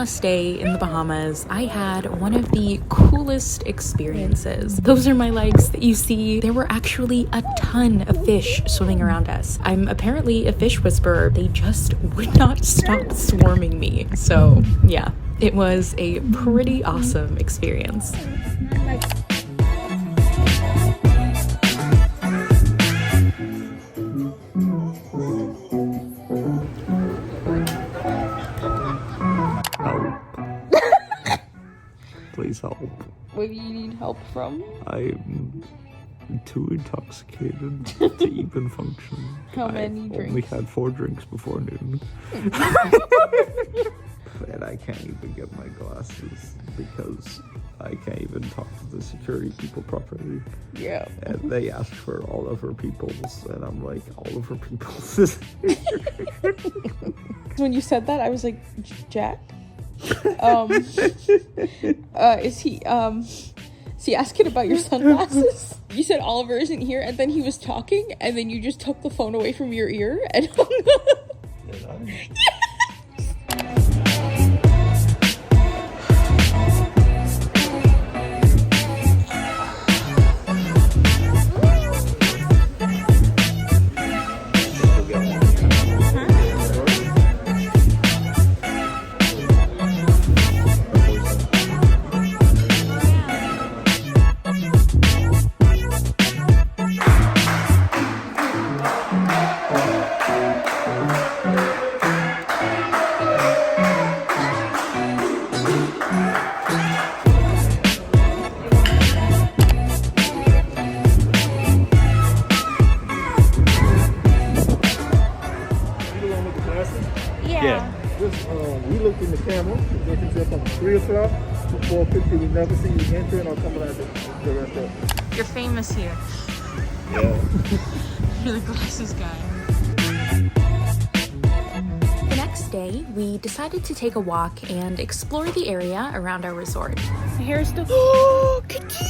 last day in the Bahamas, I had one of the coolest experiences. Those are my legs that you see. There were actually a ton of fish swimming around us. I'm apparently a fish whisperer. They just would not stop swarming me. So yeah, it was a pretty awesome experience. Please help. What do you need help from? I'm too intoxicated to even function. How many I drinks? only had 4 drinks before noon. And I can't even get my glasses because I can't even talk to the security people properly. Yeah. And they asked for all of her peoples, and I'm like, all of her peoples is here. When you said that, I was like, Jack? Is he asking about your sunglasses? You said Oliver isn't here, and then he was talking, and then you just took the phone away from your ear and hung up. Did I? We looked in the camera. We went from 3 o'clock to 4:50. We never seen you enter, and I'll come out the rest of it. You're famous here. Yeah. You're the glasses guy. The next day, we decided to take a walk and explore the area around our resort. My hair is still. Oh, Kitty!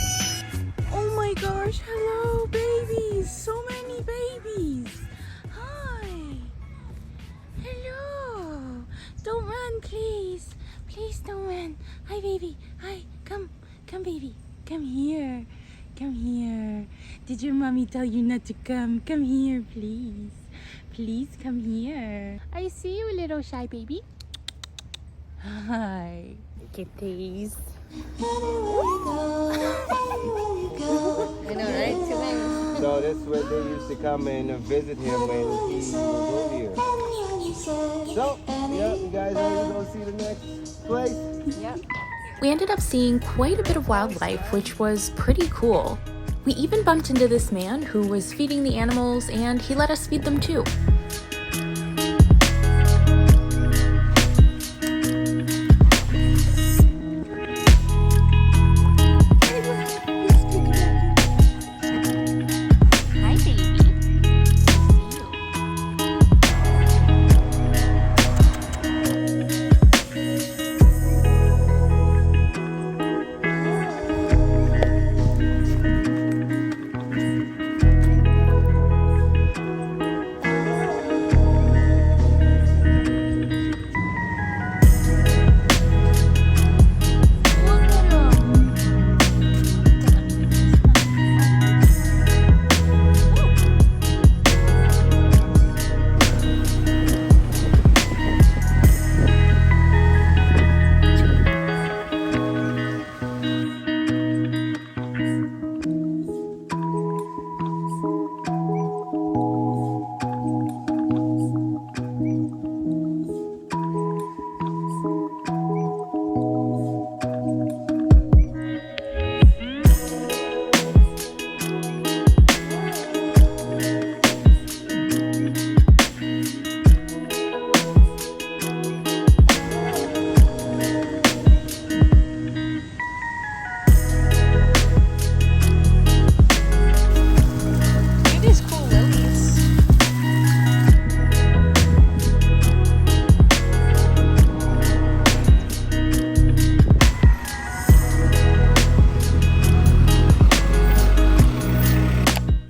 Oh my gosh! Hello, babies! So many babies! Hi! Hello! Don't run, please! Please don't run! Hi, baby! Hi! Come, baby! Come here! Come here! Did your mommy tell you not to come? Come here, please! Please come here! I see you, little shy baby. Hi, kitties. I know, right? So this is where they used to come and visit him when he was over here. So, yeah, you guys ready to go see the next place? Yep. We ended up seeing quite a bit of wildlife, which was pretty cool. We even bumped into this man who was feeding the animals, and he let us feed them too.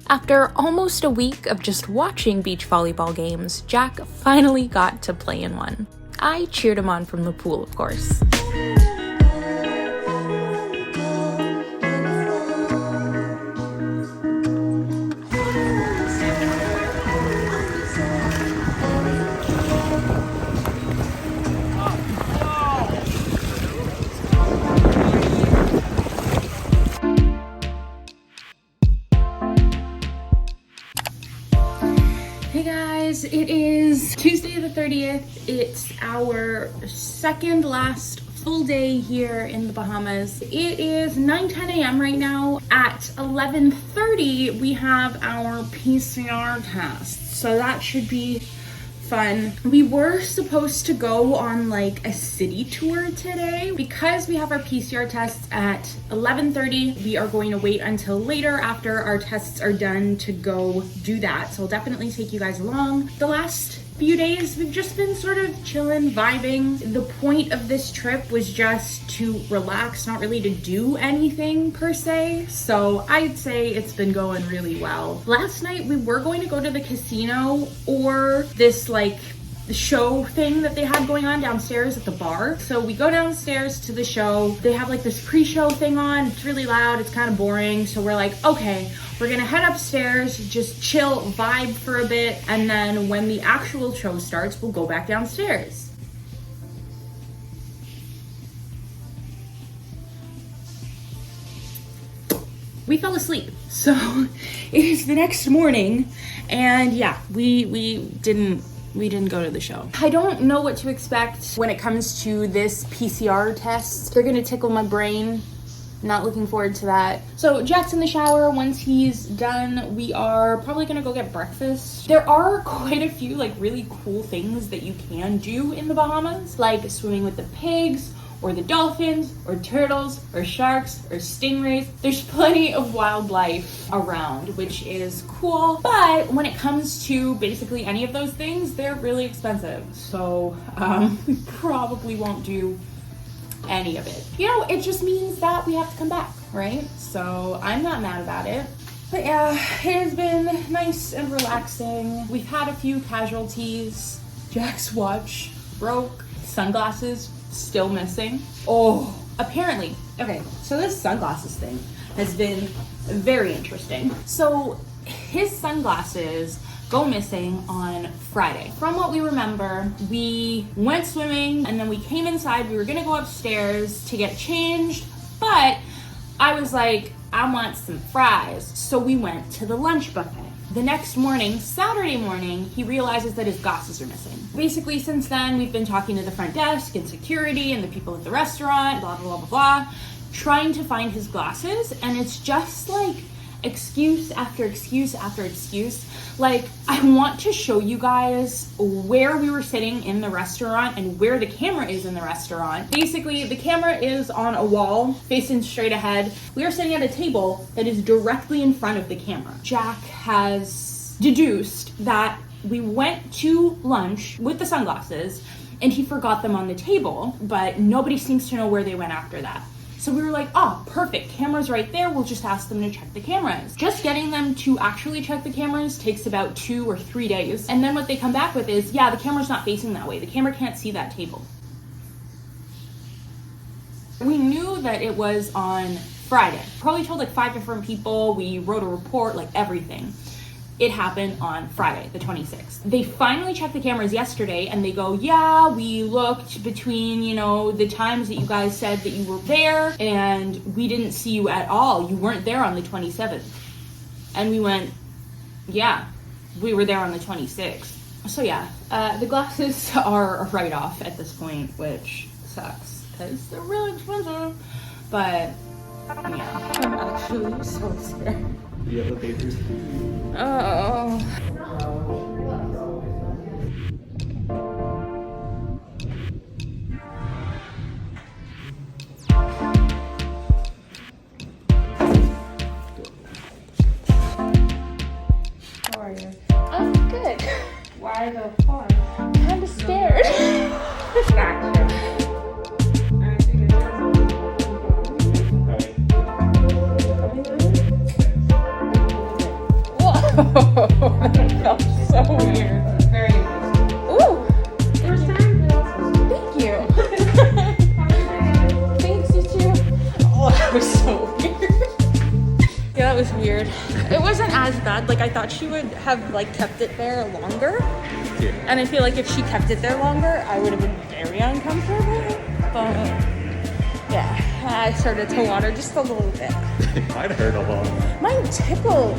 After almost a week of just watching beach volleyball games, Jack finally got to play in one. I cheered him on from the pool, of course. Hey guys, it is Tuesday the 30th. It's our second last full day here in the Bahamas. It is 9:10 a.m. right now. At 11:30, we have our PCR test. So that should be fun. We were supposed to go on like a city tour today. Because we have our PCR tests at 11:30, we are going to wait until later after our tests are done to go do that. So I'll definitely take you guys along. The last few days we've just been sort of chilling, vibing. The point of this trip was just to relax, not really to do anything per se. So I'd say it's been going really well. Last night we were going to go to the casino or this like show thing that they had going on downstairs at the bar. So we go downstairs to the show. They have like this pre-show thing on. It's really loud. It's kind of boring. So we're like, okay, we're gonna head upstairs, just chill, vibe for a bit, and then when the actual show starts, we'll go back downstairs. We fell asleep. So it is the next morning, and yeah, we didn't go to the show. I don't know what to expect when it comes to this PCR test. They're gonna tickle my brain. Not looking forward to that. So Jack's in the shower. Once he's done, we are probably gonna go get breakfast. There are quite a few like really cool things that you can do in the Bahamas, like swimming with the pigs, or the dolphins, or turtles, or sharks, or stingrays. There's plenty of wildlife around, which is cool. But when it comes to basically any of those things, they're really expensive. So we probably won't do any of it. You know, it just means that we have to come back, right? So I'm not mad about it. But yeah, it has been nice and relaxing. We've had a few casualties. Jack's watch broke. Sunglasses still missing. Oh, apparently. Okay, so this sunglasses thing has been very interesting. So his sunglasses go missing on Friday. From what we remember, we went swimming and then we came inside. We were gonna go upstairs to get changed, but I was like, I want some fries. So we went to the lunch buffet. The next morning, Saturday morning, he realizes that his glasses are missing. Basically, since then, we've been talking to the front desk and security and the people at the restaurant, blah, blah, blah, blah, blah, trying to find his glasses. And it's just like excuse after excuse after excuse. Like, I want to show you guys where we were sitting in the restaurant and where the camera is in the restaurant. Basically, the camera is on a wall facing straight ahead. We are sitting at a table that is directly in front of the camera. Jack has deduced that we went to lunch with the sunglasses and he forgot them on the table, but nobody seems to know where they went after that. So we were like, oh, perfect, camera's right there. We'll just ask them to check the cameras. Just getting them to actually check the cameras takes about 2 or 3 days. And then what they come back with is, yeah, the camera's not facing that way. The camera can't see that table. We knew that it was on Friday. Probably told like 5 different people. We wrote a report, like everything. It happened on Friday, the 26th. They finally checked the cameras yesterday and they go, yeah, we looked between, you know, the times that you guys said that you were there and we didn't see you at all. You weren't there on the 27th. And we went, yeah, we were there on the 26th. So yeah, the glasses are a write-off at this point, which sucks because they're really expensive. But yeah, I'm actually so scared. You have the papers? Oh. How are you? I'm good. Why the farm? Kind of scared. Gotcha. That felt so weird. Very good. Ooh. First time? was so weird. Yeah, that was weird. It wasn't as bad. Like, I thought she would have, like, kept it there longer. Yeah. And I feel like if she kept it there longer, I would have been very uncomfortable. But, yeah, I started to water just a little bit. It might hurt a lot. Mine tickled.